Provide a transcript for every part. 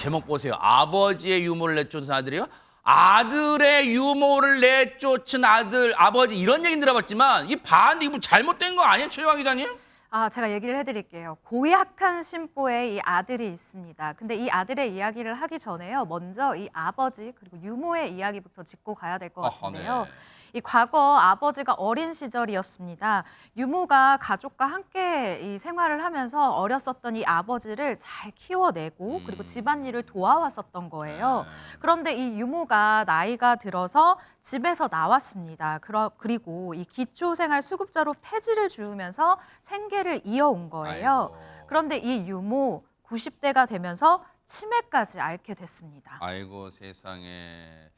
제목 보세요. 아버지의 유모를 내쫓은 아들이요? 아들의 유모를 내쫓은 아들, 아버지 이런 얘기는 들어봤지만 이 반대 이거 잘못된 거 아니에요, 최정환 기자님? 제가 얘기를 해드릴게요. 고약한 신보의 이 아들이 있습니다. 근데 이 아들의 이야기를 하기 전에요. 먼저 이 아버지 그리고 유모의 이야기부터 짚고 가야 될 것 같은데요. 네. 이 과거 아버지가 어린 시절이었습니다. 유모가 가족과 함께 이 생활을 하면서 어렸었던 이 아버지를 잘 키워내고 그리고 집안일을 도와왔었던 거예요. 그런데 이 유모가 나이가 들어서 집에서 나왔습니다. 그리고 이 기초생활수급자로 폐지를 주면서 생계를 이어온 거예요. 아이고. 그런데 이 유모 90대가 되면서 치매까지 앓게 됐습니다. 아이고 세상에.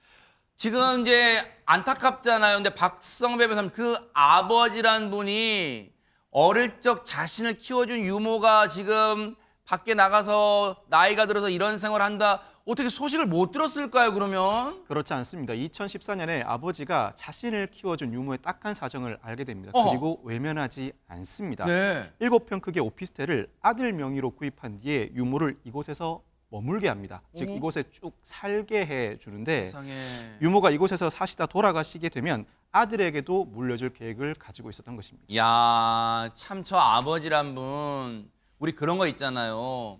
지금 이제 안타깝잖아요. 근데 박성배 변호사님 그 아버지란 분이 어릴 적 자신을 키워준 유모가 지금 밖에 나가서 나이가 들어서 이런 생활을 한다. 어떻게 소식을 못 들었을까요, 그러면? 그렇지 않습니다. 2014년에 아버지가 자신을 키워준 유모의 딱한 사정을 알게 됩니다. 어허. 그리고 외면하지 않습니다. 네. 7평 크기의 오피스텔을 아들 명의로 구입한 뒤에 유모를 이곳에서 머물게 합니다. 즉 이곳에 쭉 살게 해주는데 세상에. 유모가 이곳에서 사시다 돌아가시게 되면 아들에게도 물려줄 계획을 가지고 있었던 것입니다. 야, 참 저 아버지란 분 우리 그런 거 있잖아요.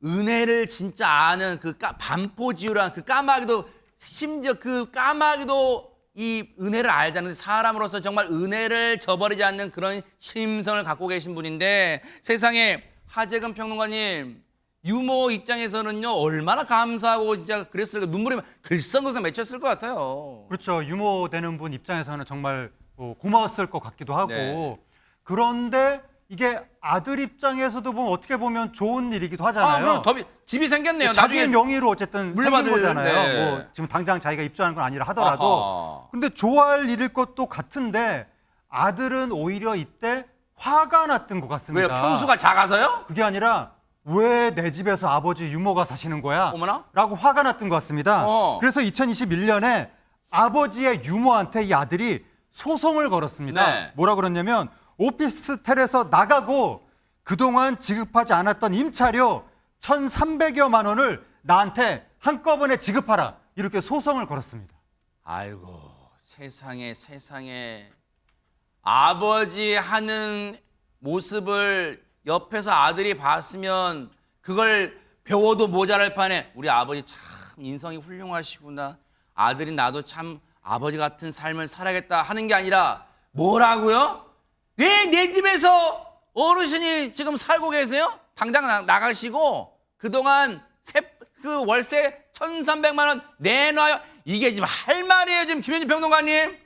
은혜를 진짜 아는 그 반포지우란 그 까마귀도 심지어 그 까마귀도 이 은혜를 알자는 사람으로서 정말 은혜를 저버리지 않는 그런 심성을 갖고 계신 분인데 세상에 하재근 평론가님 유모 입장에서는요 얼마나 감사하고 진짜 그랬을까 눈물이 글썽글썽 맺혔을 것 같아요. 그렇죠. 유모 되는 분 입장에서는 정말 고마웠을 것 같기도 하고 네. 그런데 이게 아들 입장에서도 보면 어떻게 보면 좋은 일이기도 하잖아요. 그럼 더 집이 생겼네요. 자기의 나중에 명의로 어쨌든 물려받을- 생긴 거잖아요. 네. 뭐 지금 당장 자기가 입주하는 건 아니라 하더라도. 아하. 근데 좋아할 일일 것도 같은데 아들은 오히려 이때 화가 났던 것 같습니다. 왜요? 평수가 작아서요? 그게 아니라 왜 내 집에서 아버지 유모가 사시는 거야? 어머나? 라고 화가 났던 것 같습니다. 그래서 2021년에 아버지의 유모한테 이 아들이 소송을 걸었습니다. 네. 뭐라 그랬냐면 오피스텔에서 나가고 그동안 지급하지 않았던 임차료 1,300여만 원을 나한테 한꺼번에 지급하라. 이렇게 소송을 걸었습니다. 아이고 세상에 아버지 하는 모습을 옆에서 아들이 봤으면 그걸 배워도 모자랄 판에 우리 아버지 참 인성이 훌륭하시구나. 아들인 나도 참 아버지 같은 삶을 살아야겠다 하는 게 아니라 뭐라고요? 왜 내 집에서 어르신이 지금 살고 계세요? 당장 나가시고 그동안 그 월세 1,300만 원 내놔요. 이게 지금 할 말이에요, 지금 김현진 평론가님.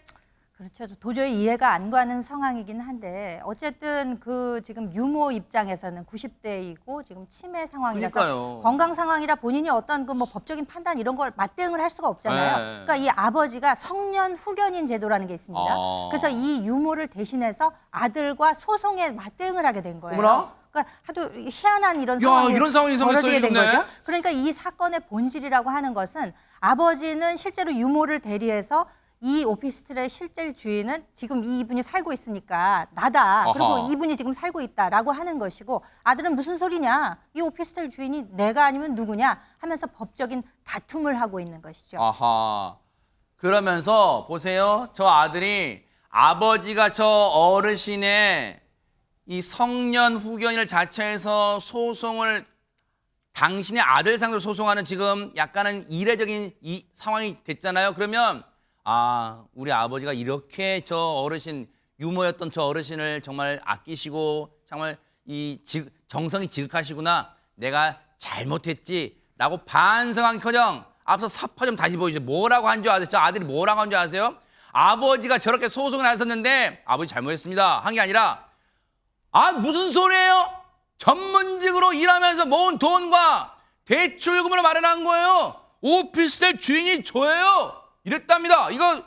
그렇죠. 도저히 이해가 안 가는 상황이긴 한데 어쨌든 그 지금 유모 입장에서는 90대이고 지금 치매 상황이라서 그러니까요. 건강 상황이라 본인이 어떤 그 뭐 법적인 판단 이런 걸 맞대응을 할 수가 없잖아요. 네. 그러니까 이 아버지가 성년 후견인 제도라는 게 있습니다. 그래서 이 유모를 대신해서 아들과 소송에 맞대응을 하게 된 거예요. 어머나? 그러니까 하도 희한한 이런 야, 상황이 이런 상황이 벌어지게 된 생겼어요, 거죠. 그러니까 이 사건의 본질이라고 하는 것은 아버지는 실제로 유모를 대리해서 이 오피스텔의 실제 주인은 지금 이분이 살고 있으니까 나다. 그리고 아하. 이분이 지금 살고 있다라고 하는 것이고 아들은 무슨 소리냐. 이 오피스텔 주인이 내가 아니면 누구냐 하면서 법적인 다툼을 하고 있는 것이죠. 아하. 그러면서 보세요. 저 아들이 아버지가 저 어르신의 이 성년 후견인을 자처해서 소송을 당신의 아들 상대로 소송하는 지금 약간은 이례적인 이 상황이 됐잖아요. 그러면 우리 아버지가 이렇게 저 어르신 유모였던 저 어르신을 정말 아끼시고 정말 정성이 지극하시구나. 내가 잘못했지라고 반성하기커녕 앞서 사파 좀 다시 보이죠. 뭐라고 한 줄 아세요? 저 아들이 뭐라고 한 줄 아세요? 아버지가 저렇게 소송을 하셨는데 아버지 잘못했습니다. 한 게 아니라 무슨 소리예요? 전문직으로 일하면서 모은 돈과 대출금으로 마련한 거예요. 오피스텔 주인이 저예요. 이랬답니다. 이거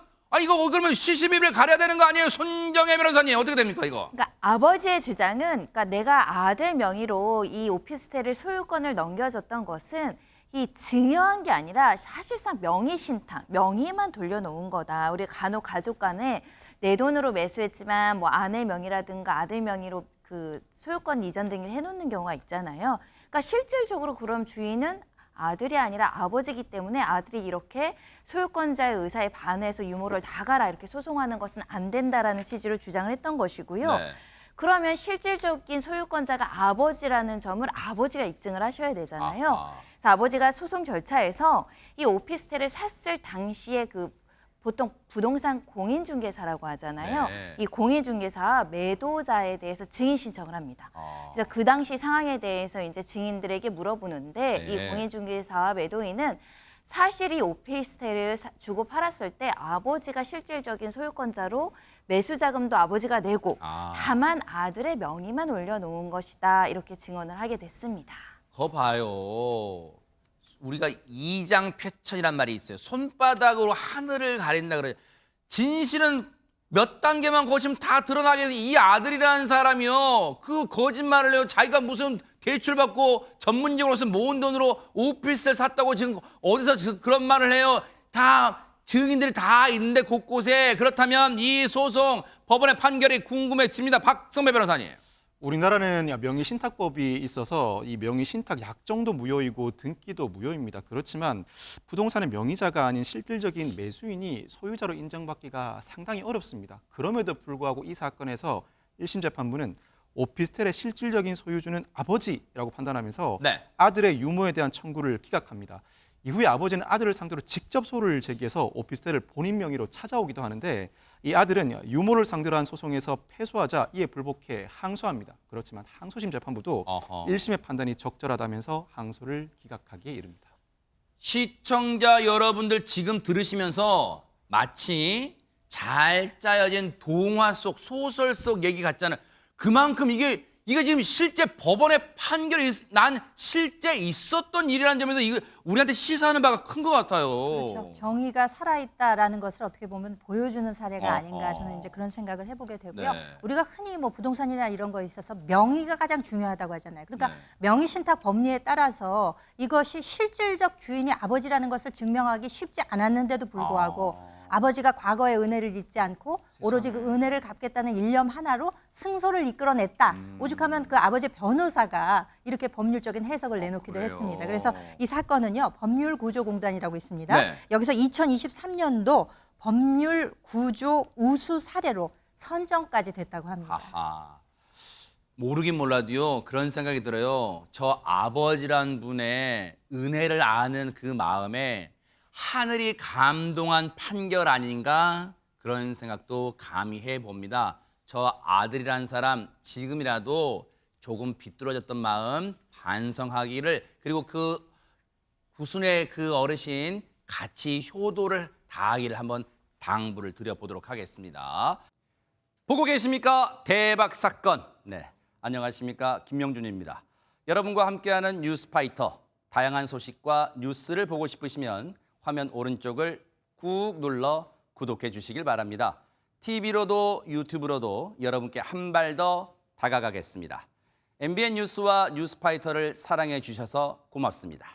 그러면 시시비비를 가려야 되는 거 아니에요? 손정혜 변호사님 어떻게 됩니까 이거? 그러니까 아버지의 주장은 그러니까 내가 아들 명의로 이 오피스텔을 소유권을 넘겨줬던 것은 이 증여한 게 아니라 사실상 명의 신탁, 명의만 돌려놓은 거다. 우리 간혹 가족 간에 내 돈으로 매수했지만 뭐 아내 명의라든가 아들 명의로 그 소유권 이전 등을 해놓는 경우가 있잖아요. 그러니까 실질적으로 그럼 주인은 아들이 아니라 아버지이기 때문에 아들이 이렇게 소유권자의 의사에 반해서 유모를 나가라 이렇게 소송하는 것은 안 된다라는 취지로 주장을 했던 것이고요. 네. 그러면 실질적인 소유권자가 아버지라는 점을 아버지가 입증을 하셔야 되잖아요. 아하. 그래서 아버지가 소송 절차에서 이 오피스텔을 샀을 당시에 그 보통 부동산 공인중개사라고 하잖아요. 네. 이 공인중개사와 매도자에 대해서 증인 신청을 합니다. 그래서 그 당시 상황에 대해서 이제 증인들에게 물어보는데 네. 이 공인중개사와 매도인은 사실 이 오피스텔을 주고 팔았을 때 아버지가 실질적인 소유권자로 매수 자금도 아버지가 내고 다만 아들의 명의만 올려놓은 것이다 이렇게 증언을 하게 됐습니다. 거 봐요. 우리가 이장표천이란 말이 있어요. 손바닥으로 하늘을 가린다 그래. 진실은 몇 단계만 거치면 다 드러나게 해서 이 아들이라는 사람이요. 그 거짓말을 해요. 자기가 무슨 대출받고 전문직으로서 모은 돈으로 오피스텔 샀다고 지금 어디서 그런 말을 해요. 다 증인들이 다 있는데 곳곳에. 그렇다면 이 소송 법원의 판결이 궁금해집니다. 박성배 변호사님. 우리나라는 명의신탁법이 있어서 이 명의신탁 약정도 무효이고 등기도 무효입니다. 그렇지만 부동산의 명의자가 아닌 실질적인 매수인이 소유자로 인정받기가 상당히 어렵습니다. 그럼에도 불구하고 이 사건에서 1심 재판부는 오피스텔의 실질적인 소유주는 아버지라고 판단하면서 네. 아들의 유모에 대한 청구를 기각합니다. 이후에 아버지는 아들을 상대로 직접 소를 제기해서 오피스텔을 본인 명의로 찾아오기도 하는데 이 아들은 유모를 상대로 한 소송에서 패소하자 이에 불복해 항소합니다. 그렇지만 항소심 재판부도 어허. 1심의 판단이 적절하다면서 항소를 기각하기에 이릅니다. 시청자 여러분들 지금 들으시면서 마치 잘 짜여진 동화 속 소설 속 얘기 같잖아요. 그만큼 이게 지금 실제 법원의 판결이 난 실제 있었던 일이라는 점에서 이거 우리한테 시사하는 바가 큰 것 같아요. 그렇죠. 정의가 살아있다라는 것을 어떻게 보면 보여주는 사례가 어허. 아닌가 저는 이제 그런 생각을 해보게 되고요. 네. 우리가 흔히 뭐 부동산이나 이런 거에 있어서 명의가 가장 중요하다고 하잖아요. 그러니까 네. 명의신탁 법리에 따라서 이것이 실질적 주인이 아버지라는 것을 증명하기 쉽지 않았는데도 불구하고 아버지가 과거의 은혜를 잊지 않고 오로지 그 은혜를 갚겠다는 일념 하나로 승소를 이끌어냈다. 오죽하면 그 아버지 변호사가 이렇게 법률적인 해석을 내놓기도 그래요? 했습니다. 그래서 이 사건은요. 법률구조공단이라고 있습니다. 네. 여기서 2023년도 법률구조 우수 사례로 선정까지 됐다고 합니다. 아하. 모르긴 몰라도요. 그런 생각이 들어요. 저 아버지란 분의 은혜를 아는 그 마음에 하늘이 감동한 판결 아닌가 그런 생각도 감히 해봅니다. 저 아들이란 사람 지금이라도 조금 비뚤어졌던 마음 반성하기를 그리고 그 구순의 그 어르신 같이 효도를 다하기를 한번 당부를 드려보도록 하겠습니다. 보고 계십니까? 대박 사건. 네, 안녕하십니까? 김명준입니다. 여러분과 함께하는 뉴스파이터. 다양한 소식과 뉴스를 보고 싶으시면 화면 오른쪽을 꾹 눌러 구독해 주시길 바랍니다. TV로도 유튜브로도 여러분께 한 발 더 다가가겠습니다. MBN 뉴스와 뉴스파이터를 사랑해 주셔서 고맙습니다.